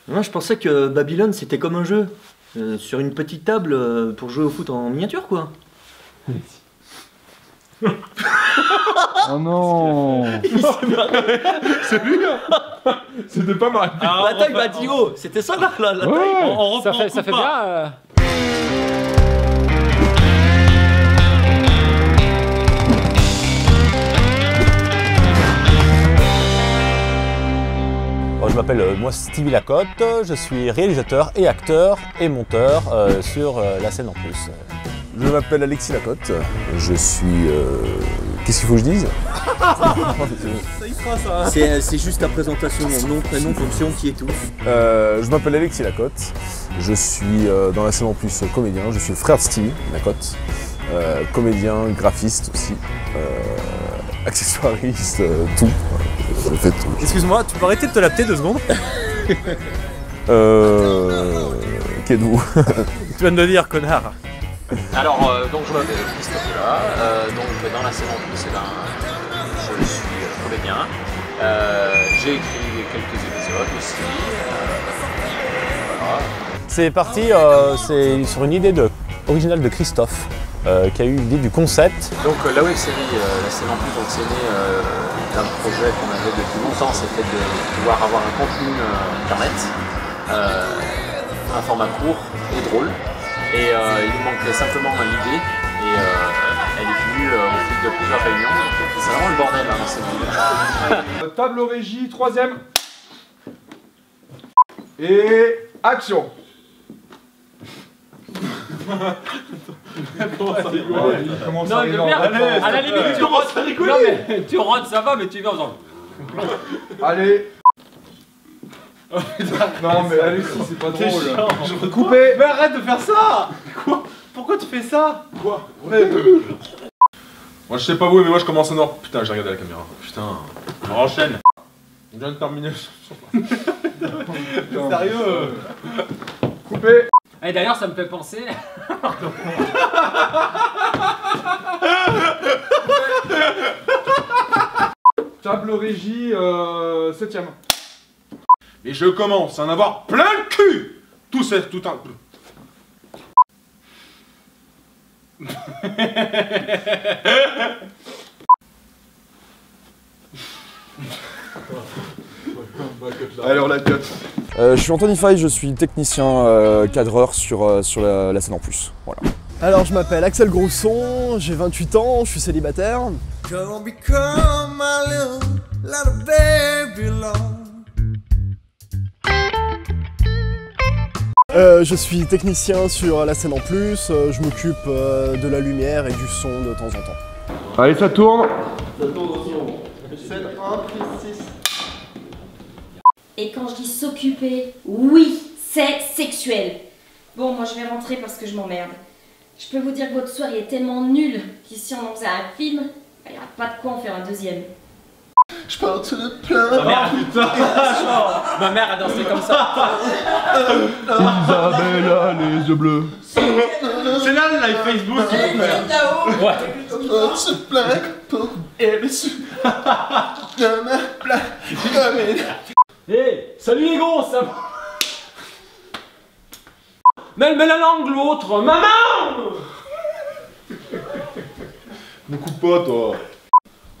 Moi, je pensais que Babylone, c'était comme un jeu. Sur une petite table pour jouer au foot en miniature, quoi. Oh non. C'est lui, hein. C'était pas mal. La taille, bah Dio, c'était ça la taille. Ouais. Ça fait bien. Je m'appelle moi Stevie Lacotte, je suis réalisateur et acteur et monteur sur La Scène en Plus. Je m'appelle Alexis Lacotte, je suis... Qu'est-ce qu'il faut que je dise? C'est juste ta présentation, nom, prénom, fonction, qui est tout. Je m'appelle Alexis Lacotte, je suis dans La Scène en Plus comédien, je suis le frère de Stevie Lacotte, comédien, graphiste aussi, accessoiriste, tout. Je fais tout. Excuse-moi, tu peux arrêter de te lapter 2 secondes? Qu'êtes-vous? Tu viens de le dire, connard. Alors, donc je m'appelle Christophe là, donc dans La Scène en Plus, je suis comédien. J'ai écrit quelques épisodes aussi. Voilà. C'est parti, c'est sur une idée originale de Christophe, qui a eu l'idée du concept. Donc la web série La Scène en Plus, c'est né d'un projet qu'on avait depuis longtemps, c'était de pouvoir avoir un contenu internet, un format court et drôle. Et il nous manquait simplement l'idée, et elle est venue au fil de plusieurs réunions. C'est vraiment le bordel hein, dans cette ville. Table régie, 3ème. Et action. Non, mais merde, à la limite, tu rotes, non, mais tu rotes, ça va, mais tu viens en faisant. Allez. Non mais Alexis, c'est pas drôle. Coupez. Mais arrête de faire ça. Quoi? Pourquoi tu fais ça? Quoi? Ouais. Moi je sais pas vous, mais moi je commence à nord. Putain, j'ai regardé la caméra. Putain. On enchaîne. On vient de terminer. Sérieux? Coupez. Et d'ailleurs, ça me fait penser. Table régie, 7ème. Et je commence à en avoir plein le cul. Tout un... Alors la cote. Je suis Anthony Fay, je suis technicien cadreur sur la Scène en Plus. Voilà. Alors je m'appelle Axel Grousson, j'ai 28 ans, je suis célibataire. Je suis technicien sur La Scène en Plus, je m'occupe de la lumière et du son de temps en temps. Allez, ça tourne. Scène 1, prise 6. Et quand je dis s'occuper, oui, c'est sexuel. Bon, moi je vais rentrer parce que je m'emmerde. Je peux vous dire que votre soirée est tellement nulle qu'ici on en faisait un film, il n'y aura pas de quoi en faire un deuxième. Je porte le plein. Ma mère, putain. Ma mère a dansé comme ça. Isabelle a les yeux bleus. C'est là le live Facebook qu'il faut faire. Ouais. Se plaint pour elle je me plains comme une... Hé, salut les gros, ça va? Mais elle met la langue l'autre, maman! Ne coupe pas, toi.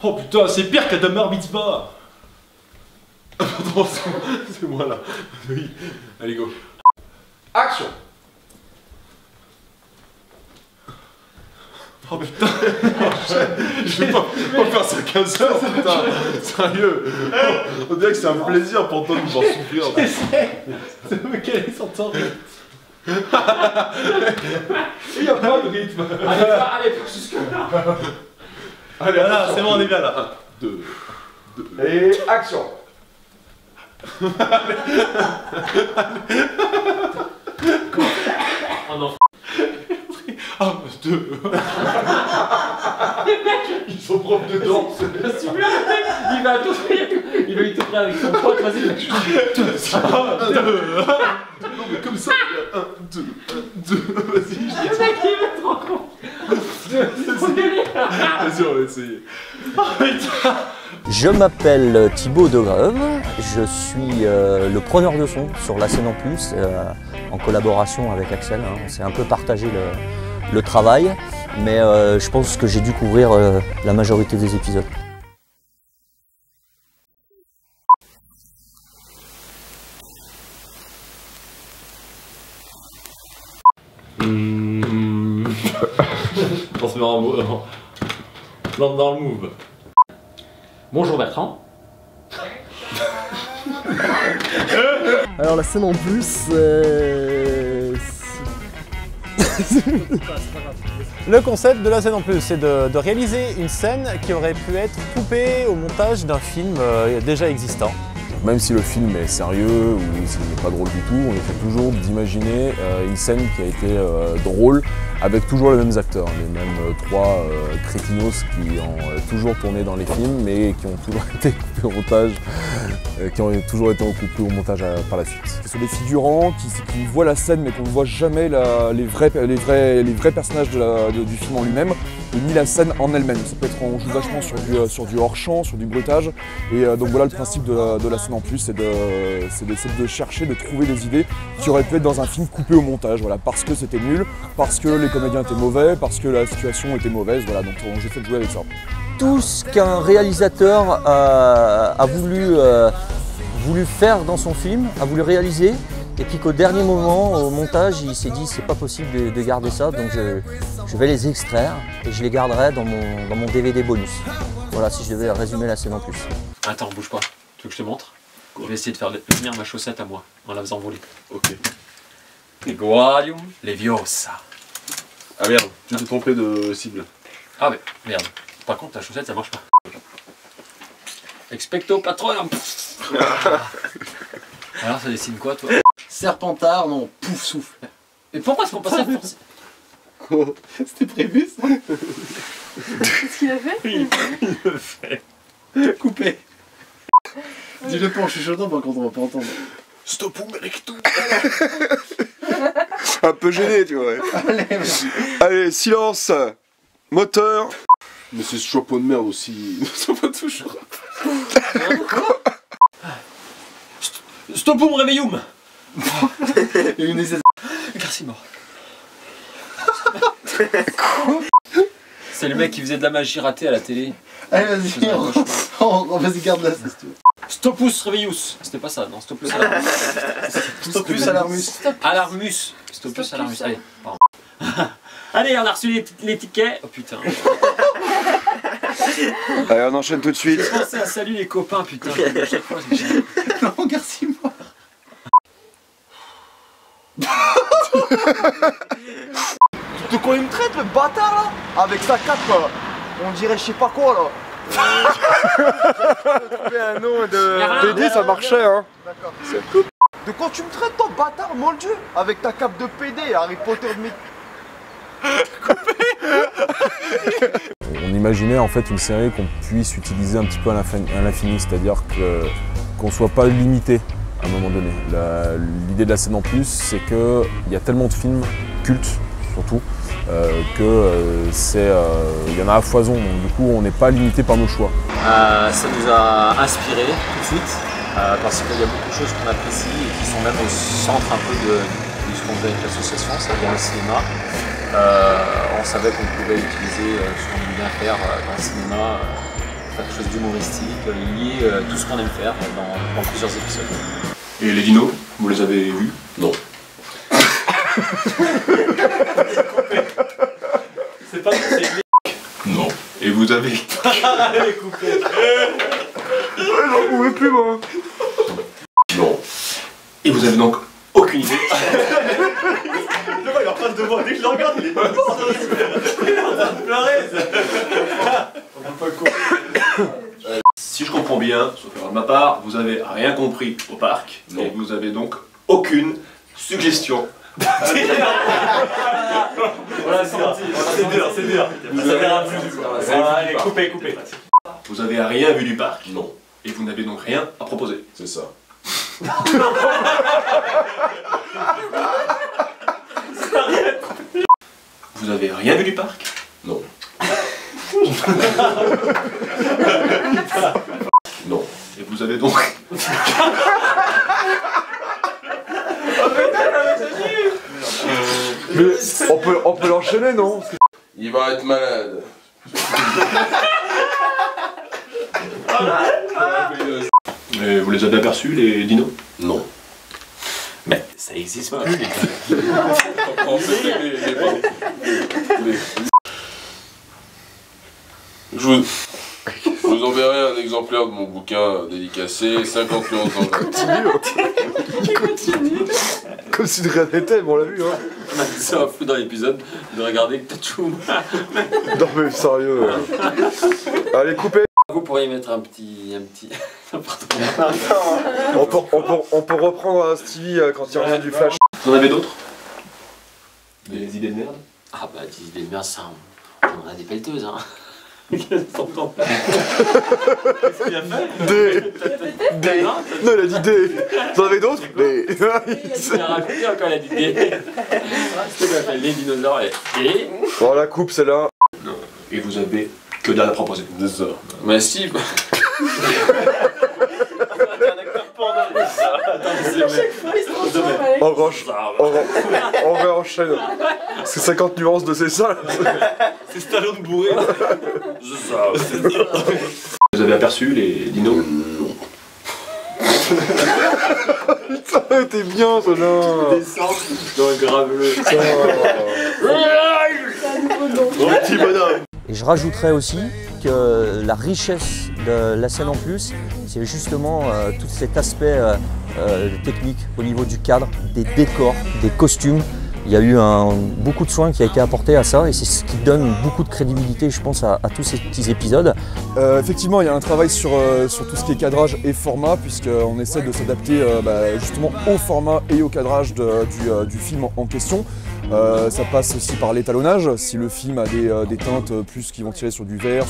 Oh putain, c'est pire qu'Adam Bar Mitzvah. Attends, c'est moi là. Oui. Allez, go. Action. Oh putain. Je vais pas faire ça 15 heures, putain. Sérieux. On dirait que c'est un plaisir pour toi de me voir souffrir. C'est moi qui allais s'entendre. Il n'y a pas de rythme. Allez, jusque là. Allez, voilà, c'est bon, on est bien là. 1, 2. Et action. Oh non. 1, 2. Ils sont profs de danse. Il va tout faire. Il va tout faire avec son pote. Vas-y, 1, 2. Non, mais comme ça. 1, 2, 1, 2. Vas-y. Le mec, il va trop con. Vas-y, on va essayer. Oh putain. Je m'appelle Thibaut Degreuve, je suis le preneur de son sur La Scène en Plus, en collaboration avec Axel. Hein. On s'est un peu partagé le travail, mais je pense que j'ai dû couvrir la majorité des épisodes. On se met dans le move. Bonjour Bertrand. Alors la scène en plus, Le concept de La Scène en Plus, c'est de réaliser une scène qui aurait pu être coupée au montage d'un film déjà existant. Même si le film est sérieux ou s'il n'est pas drôle du tout, on essaie toujours d'imaginer une scène qui a été drôle avec toujours les mêmes acteurs, les mêmes trois crétinos qui ont toujours tourné dans les films mais qui ont toujours été coupés au montage, par la suite. Ce sont des figurants qui voient la scène mais qu'on ne voit jamais les vrais personnages du film en lui-même et ni la scène en elle-même. Ça peut être, on joue vachement sur du hors-champ, sur du bruitage et donc voilà le principe de la scène en plus, c'est de chercher, de trouver des idées qui auraient pu être dans un film coupé au montage, voilà, parce que c'était nul, parce que les comédiens étaient mauvais, parce que la situation était mauvaise, voilà, donc j'ai fait jouer avec ça. Tout ce qu'un réalisateur a voulu faire dans son film, a voulu réaliser, et puis qu'au dernier moment, au montage, il s'est dit c'est pas possible de garder ça, donc je vais les extraire et je les garderai dans mon DVD bonus. Voilà, si je devais résumer La Scène en Plus. Attends, bouge pas. Tu veux que je te montre? Je vais essayer de faire venir ma chaussette à moi, en la faisant voler. Ok. Guadium Leviosa. Ah merde, tu t'es trompé de cible. Ah ouais, merde. Par contre, ta chaussette, ça marche pas. Expecto Patronum. Alors, ça dessine quoi, toi? Serpentard, non, pouf, souffle. Et pourquoi est-ce qu'on passait force? C'était prévu, ça? Qu'est-ce qu'il a fait? Il le fait. Coupé. Dis-le pas en chuchotant, par contre, on va pas entendre. Stop ou recto. Un peu gêné, tu vois. Allez, silence. Moteur. Mais c'est ce chapeau de merde aussi. Ça va toujours. Quoi? Stopum réveillum. Merci mort. Quoi? C'est le mec qui faisait de la magie ratée à la télé. Allez, vas-y, vas-y, garde-la, si tu veux. Stopus Revius. C'était pas ça, non, Stopus Alarmus. Stopus Alarmus. Alarmus. Stopus Alarmus. Allez, pardon. Allez, on a reçu les tickets. Oh putain. Allez, on enchaîne tout de suite. J'ai pensé à salut les copains, putain. À chaque fois, Non, Garcimore. De quoi il me traite, le bâtard là? Avec sa cape, on dirait je sais pas quoi là. Trouver un nom de. T'as dit, ça marchait, hein. D'accord. De quoi tu me traites, toi, bâtard, mon dieu? Avec ta cape de PD, Harry Potter de mes. On imaginait en fait une série qu'on puisse utiliser un petit peu à l'infini, c'est-à-dire qu'on ne soit pas limité à un moment donné. L'idée de La Scène en Plus, c'est qu'il y a tellement de films cultes, surtout, il y en a à foison, donc du coup on n'est pas limité par nos choix. Ça nous a inspiré tout de suite, parce qu'il y a beaucoup de choses qu'on apprécie et qui sont même au centre un peu de ce qu'on faisait avec l'association, c'est-à-dire le cinéma. On savait qu'on pouvait utiliser ce qu'on aime bien faire dans le cinéma, faire quelque chose d'humoristique, lier tout ce qu'on aime faire dans plusieurs épisodes. Et les dinos, vous les avez vus? Non. C'est pas c'est non. Et vous avez... Elle est coupée. J'en pouvais plus, moi. Non. Et vous avez donc aucune idée? Le mec en face de moi, dès que je le regarde, il est pas mort de rire. Il est en train de pleurer. On peut pas le couper. Si je comprends bien, sauf erreur de ma part, vous avez rien compris au parc. Non. Et vous avez donc aucune suggestion. Voilà, c'est sorti. C'est dur. Vous avez rien vu du coup. Allez, coupez. Vous avez rien vu du parc? Non. Et vous n'avez donc rien à proposer? C'est ça. Vous avez rien vu du parc? Non. avez donc... Mais on peut l'enchaîner, non? Il va être malade. Mais vous les avez aperçus, les dinos? Non. Mais ça existe plus, Je vous enverrai un exemplaire de mon bouquin dédicacé, 50 nuances d'anglais. Il continue. Comme si de rien n'était, mais on l'a vu, hein. C'est un fou dans l'épisode de regarder Tachou. Non mais sérieux. Allez, coupez. Vous pourriez mettre un petit... On peut reprendre Stevie quand il revient du flash. Vous en avez d'autres? Des idées de merde? Ah bah des idées de merde, ça, on a des pelleteuses, hein. Qu'est-ce qu'il a fait? D. Non, il a dit D. Vous en avez d'autres? D. Il a raconté encore, il a dit D. C'est ce qu'on appelle les dinosaures et... Bon, la coupe, c'est là. Et vous avez que dalle à proposer. C'est ça. Mais Steve... On réenchaîne. C'est 50 nuances de c'est ça. C'est Stallone bourré. Vous avez aperçu les dinos? Non. Putain, t'es bien, ça là. Descends dans le graveleux. Petit bonhomme. Et je rajouterais aussi que la richesse de la scène en plus, c'est justement tout cet aspect technique au niveau du cadre, des décors, des costumes. Il y a eu beaucoup de soin qui a été apporté à ça et c'est ce qui donne beaucoup de crédibilité, je pense, à tous ces petits épisodes. Effectivement, il y a un travail sur tout ce qui est cadrage et format, puisqu'on essaie de s'adapter justement au format et au cadrage du film en question. Ça passe aussi par l'étalonnage. Si le film a des teintes plus qui vont tirer sur du vert,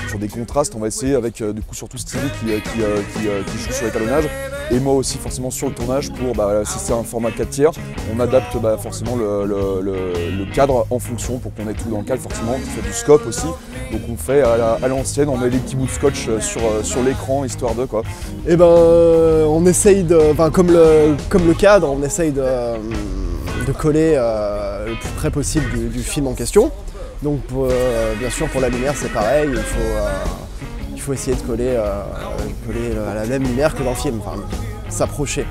sur des contrastes, on va essayer avec du coup surtout Stevie qui joue sur l'étalonnage et moi aussi forcément sur le tournage pour si c'est un format 4/3, on adapte forcément le cadre en fonction pour qu'on ait tout dans le cadre forcément, qu'on fait du scope aussi. Donc on fait à l'ancienne, on met des petits bouts de scotch sur l'écran histoire de quoi. Et on essaye comme le cadre, on essaye de coller le plus près possible du film en question. Donc bien sûr pour la lumière c'est pareil, il faut essayer de coller à la même lumière que dans le film, enfin s'approcher.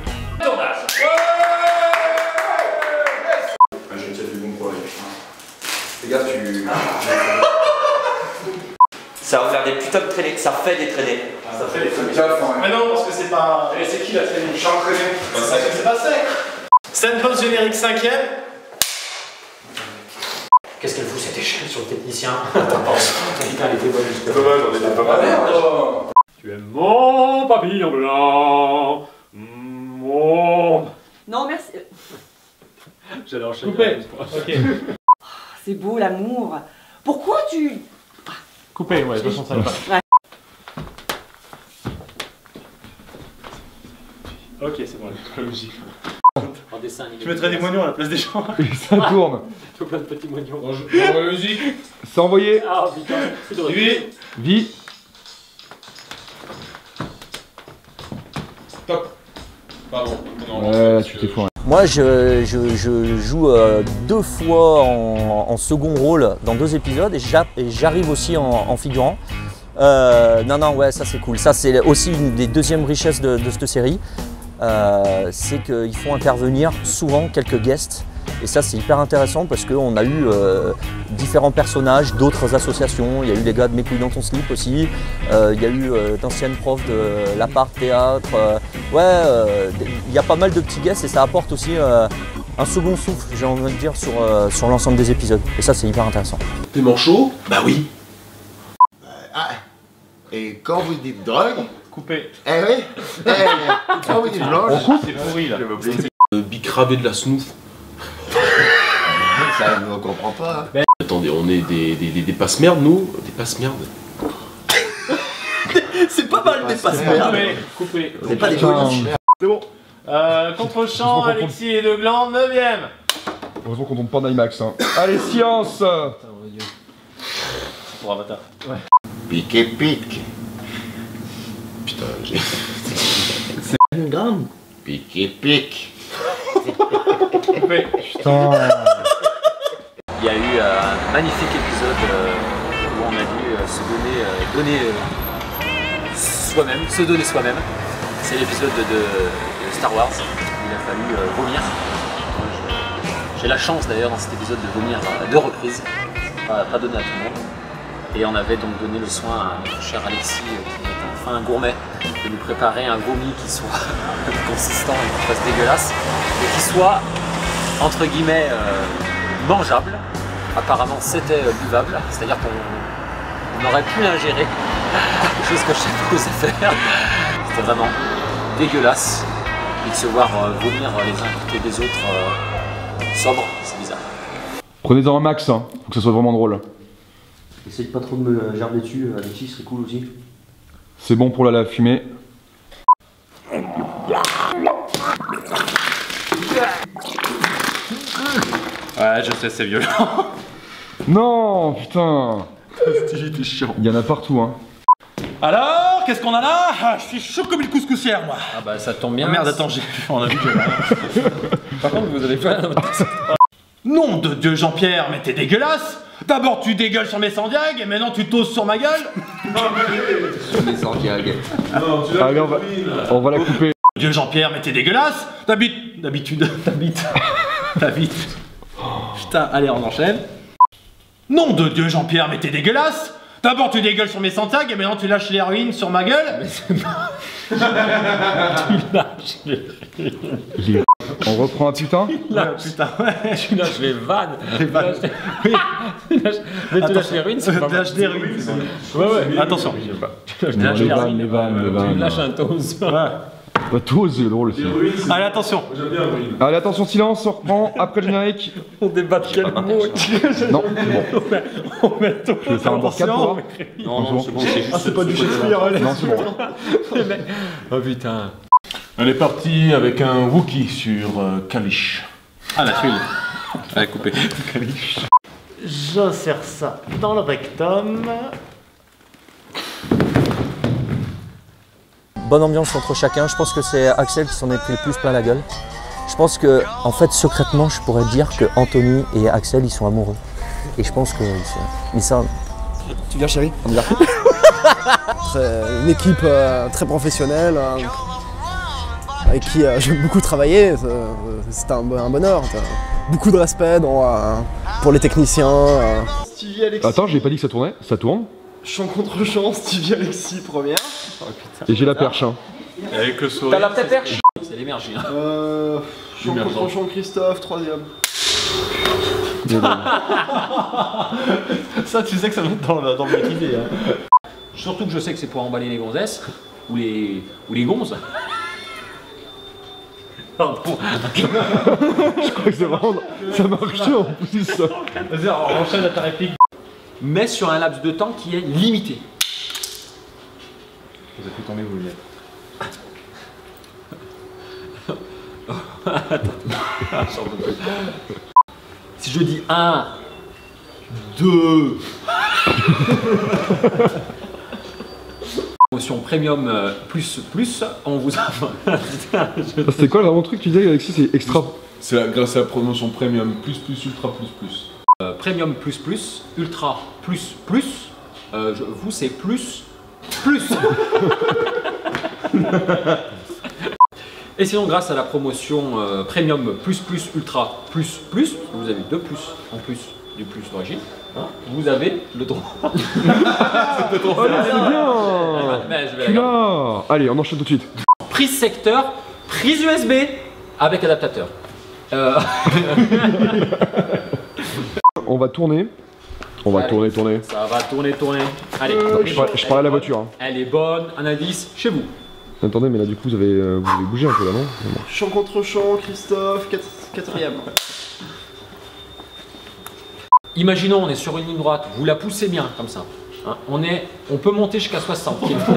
Je tiens du bon problème. Les gars, Ça va faire des putains de traînées, ça fait des traînées. Ça fait des traînées. Mais non, parce que c'est pas... C'est qui la traînée? Je suis entraîné. C'est pas sec. Scène post-générique 5e. Qu'est-ce qu'elle fout cette échelle sur le technicien? T'en penses? Putain, elle était bonne jusque-là. dommage, on était pas mal. Tu es mon papillon blanc. Mon... Non, merci. J'allais enchaîner. Coupé. Ok. C'est beau l'amour. Pourquoi tu... Coupé, ouais, de toute façon ça va pas. Ouais. Ok, c'est bon, la musique. En dessin animé. Je mettrais des moignons à la place des gens. Ça tourne. Tout plein de petits moignons. La musique. C'est envoyé. Ah putain, c'est drôle. Vie. Top. Pardon. Ouais, tu t'es foiré. Moi, je joue 2 fois en second rôle dans 2 épisodes et j'arrive aussi en figurant. Non, ouais, ça c'est cool. Ça, c'est aussi une des deuxièmes richesses de cette série. C'est qu'ils font intervenir souvent quelques guests. Et ça, c'est hyper intéressant parce qu'on a eu différents personnages d'autres associations. Il y a eu les gars de Mes couilles dans ton slip aussi. Il y a eu d'anciennes profs de l'Appart Théâtre. Il y a pas mal de petits guests et ça apporte aussi un second souffle, j'ai envie de dire, sur l'ensemble des épisodes. Et ça, c'est hyper intéressant. T'es manchot? Bah oui. Et quand vous dites drogue... Coupé. Eh oui. Quand vous dites blanche... On coupe. C'est pourri là. Bicravé de la snouf. Ça ne comprend pas. Hein. Attendez, on est des passe-merdes, nous? Des passe-merdes. C'est pas mal des passe-merdes. Coupé. C'est pas des jolis. C'est bon. Contre-champ, Alexis et De Gland, 9ème. Heureusement qu'on tombe pas en IMAX. Hein. Allez, science. Pour Avatar. Ouais. Pique et pique. Putain, j'ai... Une gramme. Pique. Putain. Il y a eu un magnifique épisode où on a dû se donner soi-même. C'est l'épisode de Star Wars où il a fallu vomir. J'ai la chance d'ailleurs dans cet épisode de vomir à 2 reprises, pas donné à tout le monde. Et on avait donc donné le soin à notre cher Alexis, qui est un fin gourmet, de nous préparer un vomi qui soit consistant et qui fasse dégueulasse, et qui soit entre guillemets mangeable. Apparemment c'était buvable, c'est-à-dire qu'on aurait pu l'ingérer, chose que je sais pas osé faire. C'était vraiment dégueulasse, et de se voir vomir les uns à côté des autres sobre, c'est bizarre. Prenez-en un max, hein. Faut que ça soit vraiment drôle. Essaye pas trop de me gerber dessus, Alexis, ce serait cool aussi. C'est bon pour la fumée. Ouais, je sais, c'est violent. Non, putain. J'étais chiant. Il y en a partout, hein. Alors, qu'est-ce qu'on a là? Je suis chaud comme une couscoussière, moi. Ah bah ça tombe bien. Ah merde, attends, on a vu que... Par contre, vous avez pas... Nom de Dieu, Jean-Pierre, mais t'es dégueulasse. D'abord tu dégueules sur mes sandiags et maintenant tu t'oses sur ma gueule. Sur mes sandiags. Allez, on va la couper. Dieu, Jean-Pierre, mais t'es dégueulasse. D'habitude. Putain, allez, on enchaîne. Nom de Dieu, Jean-Pierre, mais t'es dégueulasse. D'abord tu dégueules sur mes santiags et maintenant tu lâches l'héroïne sur ma gueule. Mais c'est pas... Tu lâches l'héroïne. On reprend un putain. Putain, ouais. Tu lâches les vannes. Les vannes. Mais tu lâches l'héroïne, c'est pas mal. Tu lâches l'héroïne. Ouais, attention. Les vannes. Tu lâches un toast. Pas tous, c'est drôle aussi. Allez, attention. Allez, attention, silence, on reprend après le générique. On débat de quel mot. Non, c'est bon. On met tout. Je vais faire un bord 4 pour Non, c'est bon, c'est juste. Ah, c'est pas du Shakespeare, non, c'est bon. Oh putain. On est parti avec un Wookie sur Kalish. Ah, la tuile. Allez, coupé. J'insère ça dans le rectum. Bonne ambiance entre chacun, je pense que c'est Axel qui s'en est pris le plus plein la gueule. Je pense que, en fait, secrètement, je pourrais dire que Anthony et Axel, ils sont amoureux. Et je pense que... Mais ça... Tu viens, chérie? On y va. Une équipe très professionnelle, avec qui j'aime beaucoup travailler. C'est un bonheur. Beaucoup de respect pour les techniciens. Stevie Alexis. Attends, j'ai pas dit que ça tournait, ça tourne. Chant contre chant, Stevie Alexis première. Oh, putain. Et j'ai la perche. Hein. Avec le sourire. T'as la perche. C'est l'énergie. Hein. Chant contre chant, Christophe, troisième. Ça, tu sais que ça va être dans le idée. Hein. Surtout que je sais que c'est pour emballer les gonzesses ou les gonzes. Pardon. Je crois que c'est vraiment... Ça marchait en plus. Vas-y, on enchaîne à ta réplique. Mais sur un laps de temps qui est limité. Vous avez fait tomber vos lunettes. Si je dis 1, 2... Promotion premium plus, on vous a... C'est quoi vraiment le truc que tu disais, Alexis? C'est extra. C'est grâce à la promotion premium plus ultra plus. Premium plus, ultra plus, vous c'est plus. Et sinon grâce à la promotion premium plus, ultra plus, vous avez 2 plus en plus du plus d'origine, hein, vous avez le droit. C'est bien. Mais je vais la garder. Allez, on enchaîne tout de suite. Prise secteur, prise USB avec adaptateur. On va tourner. On va tourner. Ça va tourner. Allez. Je parlais à la voiture. Hein. Elle est bonne, un indice chez vous. Attendez, mais là du coup vous avez bougé un peu là, non? Chant contre chant, Christophe, quatrième. Imaginons, on est sur une ligne droite, vous la poussez bien comme ça. Hein, on peut monter jusqu'à 60 km.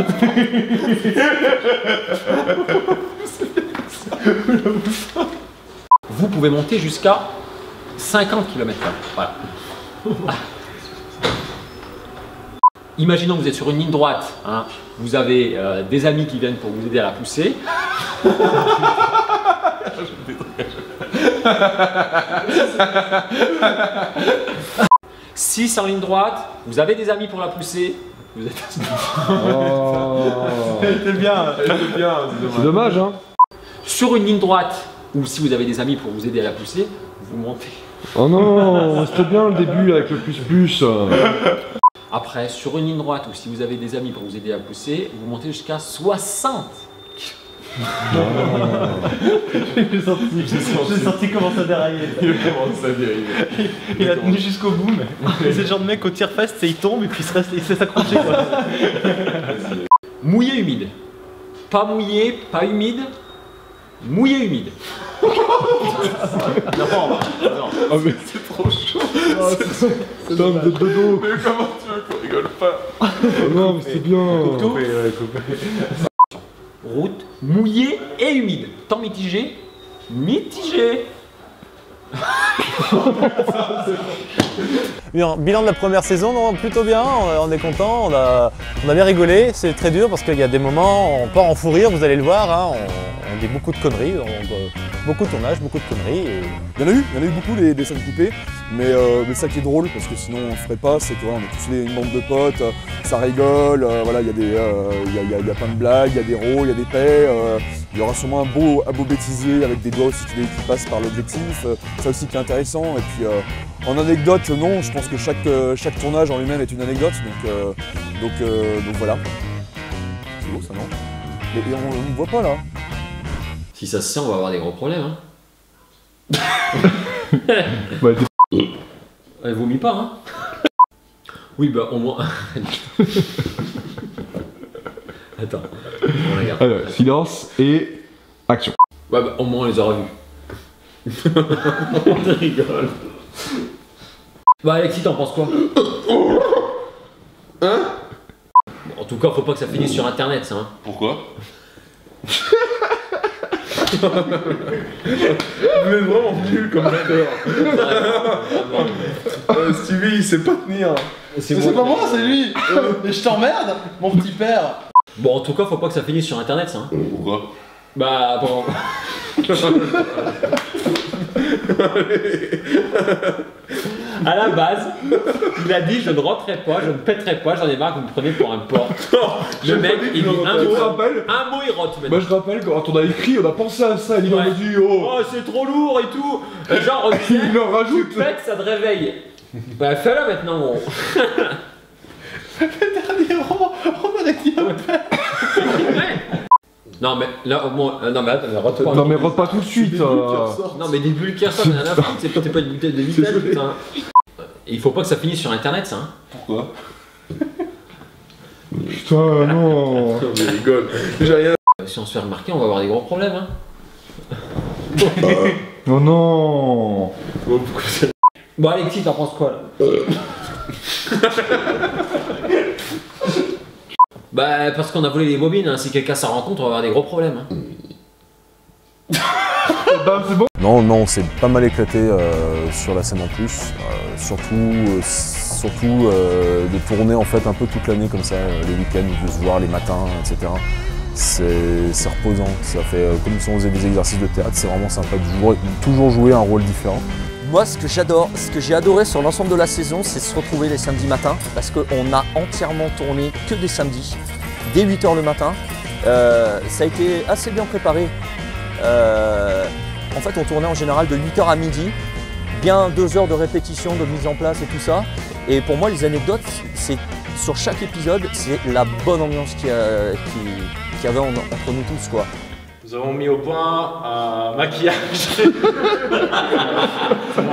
Vous pouvez monter jusqu'à 50 km/h. Voilà. Imaginons que vous êtes sur une ligne droite, hein, vous avez des amis qui viennent pour vous aider à la pousser. Si c'est en ligne droite, vous avez des amis pour la pousser. Vous êtes... C'était bien. C'est dommage, hein. Sur une ligne droite, ou si vous avez des amis pour vous aider à la pousser, vous montez. Oh non, c'était bien le début avec le plus. Après, sur une ligne droite, ou si vous avez des amis pour vous aider à pousser, vous montez jusqu'à 60. J'ai senti comment ça déraillait. Il a tenu jusqu'au bout, mais c'est le genre de mec au tir fest, il tombe et puis il se laisse accrocher. Mouillé, humide. Pas mouillé, pas humide. Mouillé, humide. Non. Ah mais c'est trop chaud. C'est l'homme de dodo. Mais comment tu veux qu'on rigole pas? Non mais c'est bien. Route mouillée et humide. Temps mitigé. Mitigé. Bien, bilan de la première saison, non, plutôt bien, on est content, on a bien rigolé, c'est très dur parce qu'il y a des moments, on part en fou rire, vous allez le voir, hein, on dit beaucoup de conneries, beaucoup de tournages, beaucoup de conneries. Et... Il y en a eu beaucoup des scènes coupées, mais ça qui est drôle, parce que sinon on ne ferait pas, c'est qu'on est tous une bande de potes, ça rigole, voilà, il y a plein de blagues, il y a des rôles, il y a des paix, il y aura sûrement un beau bêtisier avec des doigts aussi qui passent par l'objectif, ça aussi qui est intéressant. Et puis en anecdote, non, je pense que chaque tournage en lui-même est une anecdote, donc voilà. C'est beau ça, non? Et on ne voit pas là. Si ça se sent, on va avoir des gros problèmes. Hein. Elle vomit pas, hein? Oui, bah au moins. Attends, on regarde. Alors, silence et action. Ouais, bah au moins on les aura vus. On rigole. Bah Alexis, t'en penses quoi? Hein? Bon, en tout cas, faut pas que ça finisse sur internet, ça. Hein. Pourquoi? Mais vraiment nul comme acteur. Stevie, il sait pas tenir. C'est pas moi, c'est lui. Mais je t'emmerde, mon petit père. Bon, en tout cas, faut pas que ça finisse sur internet, ça. Hein. Pourquoi? Bah, bon. À la base, il a dit je ne rentrerai pas, je ne pèterai pas, j'en ai marre que vous me preniez pour un porc. Le mec, il dit un mot, il rote maintenant. Moi je rappelle quand on a écrit, on a pensé à ça, il m'a dit oh c'est trop lourd et tout. Genre il en rajoute. Tu pètes, ça te réveille. Bah fais-le maintenant mon. Dernier rang, on a dit Non mais là au moins, non mais attends, rote pas. Non mais rote pas tout de suite. Non mais des bulles qui ressortent, rien à foutre, c'est pas une bouteille de vitesse, putain. Et il faut pas que ça finisse sur internet ça. Hein. Pourquoi? Putain non. Je rigole. J'ai rien. Si on se fait remarquer, on va avoir des gros problèmes. Hein. Oh non. Bon Alexis, t'en penses quoi là? Bah parce qu'on a volé les bobines, hein. Si quelqu'un s'en rend compte, on va avoir des gros problèmes. Hein. C'est bon. Non, on s'est pas mal éclaté sur la scène en plus, surtout de tourner en fait un peu toute l'année comme ça, les week-ends, de se voir les matins, etc. C'est reposant, ça fait comme si on faisait des exercices de théâtre, c'est vraiment sympa de toujours jouer un rôle différent. Moi, ce que j'ai adoré sur l'ensemble de la saison, c'est se retrouver les samedis matins, parce qu'on a entièrement tourné que des samedis, dès 8 h le matin. Ça a été assez bien préparé. En fait, on tournait en général de 8 h à midi, bien 2 heures de répétition, de mise en place et tout ça. Et pour moi, les anecdotes, c'est sur chaque épisode, c'est la bonne ambiance qu'il y avait entre nous tous, quoi. Nous avons mis au point un maquillage.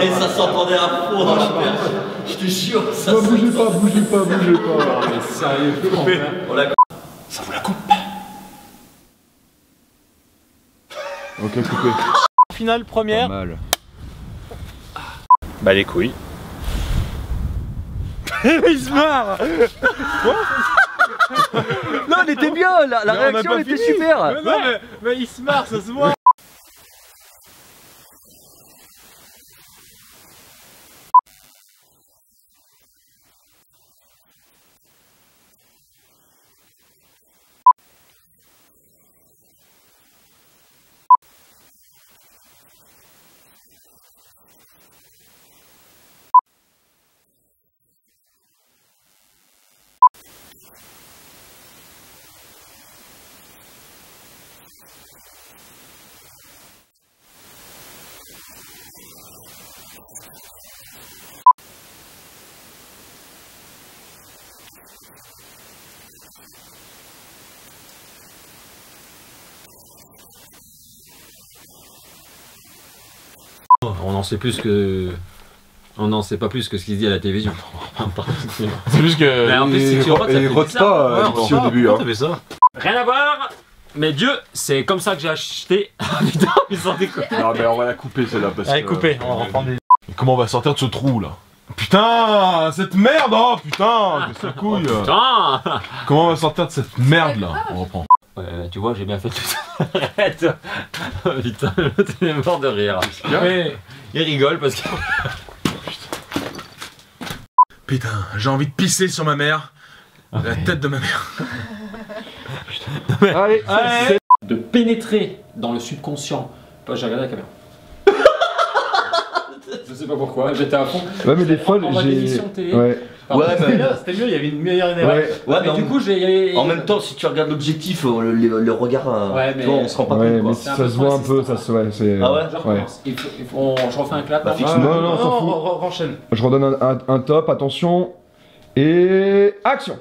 Et ça s'entendait à fond dans la perche. Je te jure, ça Non, bougez pas. Non mais sérieux, on l'a... Ça vous la coupe. Ok, coupé. Finale première. Pas mal. Bah les couilles. Il se marre. Non, elle était bien, la réaction elle était super. Mais non, mais il se marre, ça se voit. On n'en sait plus que... On n'en sait pas plus que ce qu'il se dit à la télévision. C'est juste que... Mais en plus, si tu vois, il rote pas ici au début. T'as fait ça. Rien à voir. Mais Dieu, c'est comme ça que j'ai acheté. Ah putain, ils sont découpés. Non mais on va la couper celle-là parce que... Allez, coupez, on va reprendre des... Comment on va sortir de ce trou là? Putain, cette merde, oh putain, que ça couille. Putain. Comment on va sortir de cette merde là? On reprend. Ouais, tu vois, j'ai bien fait tout ça. Arrête. Putain, l'autre il est mort de rire. Mais il rigole parce que... Putain, j'ai envie de pisser sur ma mère. La tête de ma mère. Allez, allez. De pénétrer dans le subconscient. J'ai regardé la caméra. Je sais pas pourquoi, j'étais à fond. Ouais, mais des fois, j'ai. Ouais. Ouais, mais là, c'était mieux, il y avait une meilleure énergie. Ouais, mais du coup, j'ai. En même temps, si tu regardes l'objectif, le regard, ouais, mais... tu vois, on se rend pas compte. Mais ça se voit un peu, ça se voit. Ah ouais, je refais un clap. Bah, non, on s'en fout. Renchaîne. Je redonne un top, attention. Et. Action!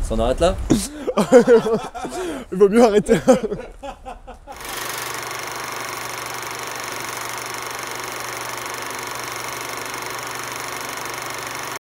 Ça en arrête là? Il vaut mieux arrêter là.